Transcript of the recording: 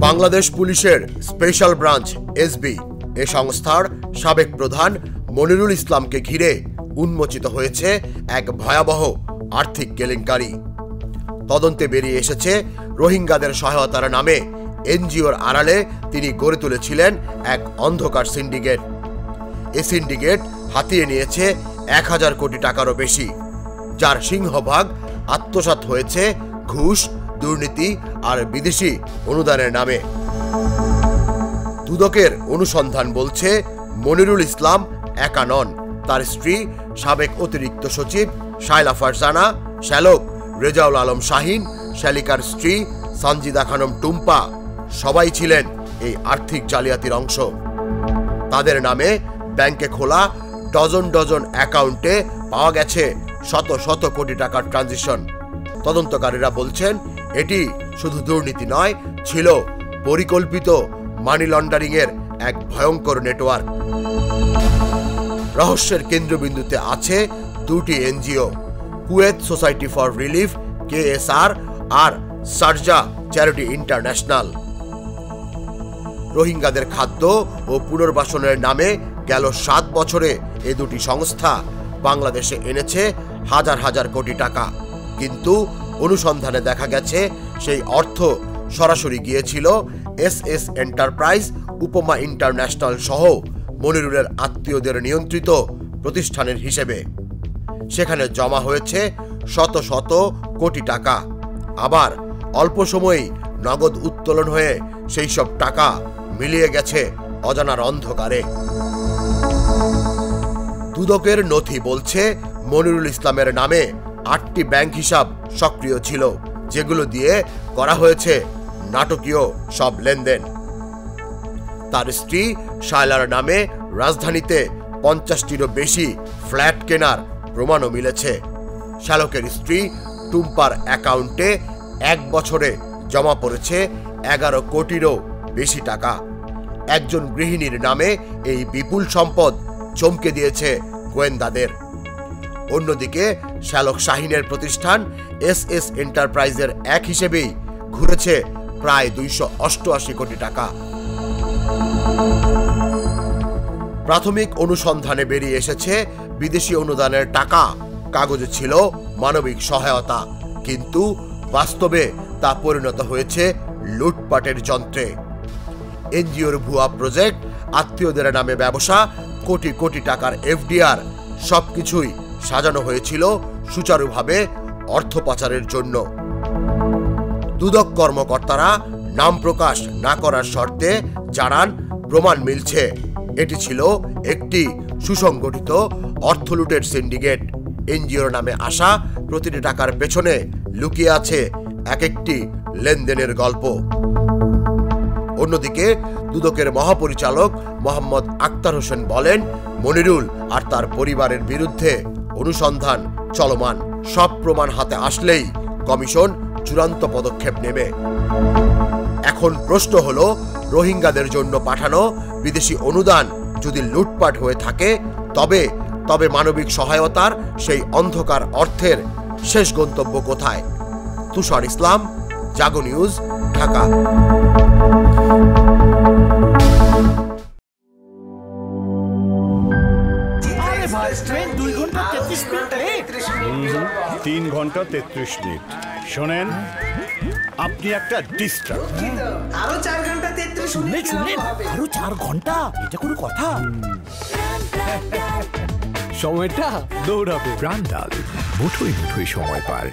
বাংলাদেশ পুলিশের special branch SB এ সংস্থার সাবেক প্রধান মনিরুল ইসলামকে ঘিরে উন্মোচিত হয়েছে এক ভয়াবহ আর্থিক কেলেঙ্কারি। তদন্তে বেরিয়ে এসেছে রোহিঙ্গাদের সহায়তার নামে এনজিওর আড়ালে তিনি গড়ে তুলেছিলেন এক অন্ধকার সিন্ডিকেট। এই সিন্ডিকেট হাতিয়ে নিয়েছে 1000 কোটি টাকারও বেশি, যার সিংহভাগ আত্মসাৎ হয়েছে ঘুষ, দুর্নীতি আর বিদেশি অনুদানের নামে। দুদকের অনুসন্ধান বলছে মনিরুল ইসলাম একা নন। তার স্ত্রী সাবেক অতিরিক্ত সচিব শায়লা ফারজানা, শ্যালক রেজাউল আলম শাহিন, শ্যালিকার স্ত্রী সঞ্জিদা খানম টুম্পা সবাই ছিলেন এই আর্থিক জালিয়াতির অংশ। তাদের নামে ব্যাংকে খোলা ডজন ডজন অ্যাকাউন্টে পাওয়া গেছে শত শত কোটি টাকার ট্রানজিশন। তদন্তকারীরা বলছেন এটি শুধু দুর্নীতি নয়, ছিল পরিকল্পিত মানি লন্ডারিং এর এক ভয়ঙ্কর নেটওয়ার্ক। রহস্যের কেন্দ্রবিন্দুতে আছে দুটি NGO, Kuwait Society for Relief KSR আর শারজা চ্যারিটি ইন্টারন্যাশনাল। রোহিঙ্গাদের খাদ্য ও পুনর্বাসনের নামে গেল 7 বছরে এ দুটি সংস্থা বাংলাদেশে এনেছে হাজার হাজার কোটি টাকা, কিন্তু অনুসন্ধানে দেখা গেছে সেই অর্থ সরাসরি গিয়েছিল SS এন্টারপ্রাইজ, উপমা ইন্টারন্যাশনাল সহ মনিরুলের আত্মীয়দের নিয়ন্ত্রিত প্রতিষ্ঠানের হিসেবে। সেখানে জমা হয়েছে শত শত কোটি টাকা, আবার অল্প সময়েই নগদ উত্তোলন হয়ে সেই সব টাকা মিলিয়ে গেছে অজানার অন্ধকারে। দুদকের নথি বলছে মনিরুল ইসলামের নামে 8টি ব্যাংক হিসাব সক্রিয় ছিল, যেগুলো দিয়ে করা হয়েছে নাটকীয় সব লেনদেন। তার স্ত্রী শায়লার নামে রাজধানীতে 50টিরও বেশি ফ্ল্যাট কেনার প্রমাণও মিলেছে। শ্যালকের স্ত্রী টুম্পার অ্যাকাউন্টে 1 বছরে জমা পড়েছে 11 কোটিরও বেশি টাকা। একজন গৃহিণীর নামে এই বিপুল সম্পদ চমকে দিয়েছে গোয়েন্দাদের। অন্যদিকে শ্যালক শাহিনের প্রতিষ্ঠান SS এন্টারপ্রাইজের এক হিসেবেই ঘুরেছে প্রায় 288 কোটি টাকা। প্রাথমিক অনুসন্ধানে বেরিয়ে এসেছে বিদেশি অনুদানের টাকা কাগজে ছিল মানবিক সহায়তা, কিন্তু বাস্তবে তা পরিণত হয়েছে লুটপাটের যন্ত্রে। এনজিওর ভুয়া প্রজেক্ট, আত্মীয়দের নামে ব্যবসা, কোটি কোটি টাকার FDR সবকিছুই সাজানো হয়েছিল সুচারুভাবে অর্থ পাচারের জন্য। দুদক কর্মকর্তারা নাম প্রকাশ না করার শর্তে জানান, প্রমাণ মিলছে এটি ছিল একটি সুসংগঠিত অর্থ লুটের সিন্ডিকেট। এনজিওর নামে আসা প্রতিটি টাকার পেছনে লুকিয়ে আছে এক একটি লেনদেনের গল্প। অন্যদিকে দুদকের মহাপরিচালক মোহাম্মদ আক্তার হোসেন বলেন, মনিরুল আর তার পরিবারের বিরুদ্ধে অনুসন্ধান চলমান। সব প্রমাণ হাতে আসলেই কমিশন চূড়ান্ত পদক্ষেপ নেবে। এখন প্রশ্ন হলো, রোহিঙ্গাদের জন্য পাঠানো বিদেশি অনুদান যদি লুটপাট হয়ে থাকে, তবে মানবিক সহায়তার সেই অন্ধকার অর্থের শেষ গন্তব্য কোথায়? তুষার ইসলাম, জাগো নিউজ, ঢাকা। ট্রেন 2 ঘন্টা 33 মিনিট, 3 ঘন্টা 33 মিনিট। শোনেন, আপনি একটা ডিস্টার্ব। আরো 4 ঘন্টা 33 মিনিট। শুনলেন? আরো 4 ঘন্টা, এটা কোনো কথা? সময়টা দৌড়াবে। প্রাণ ডাল, মুঠোই মুঠোই সময় পার।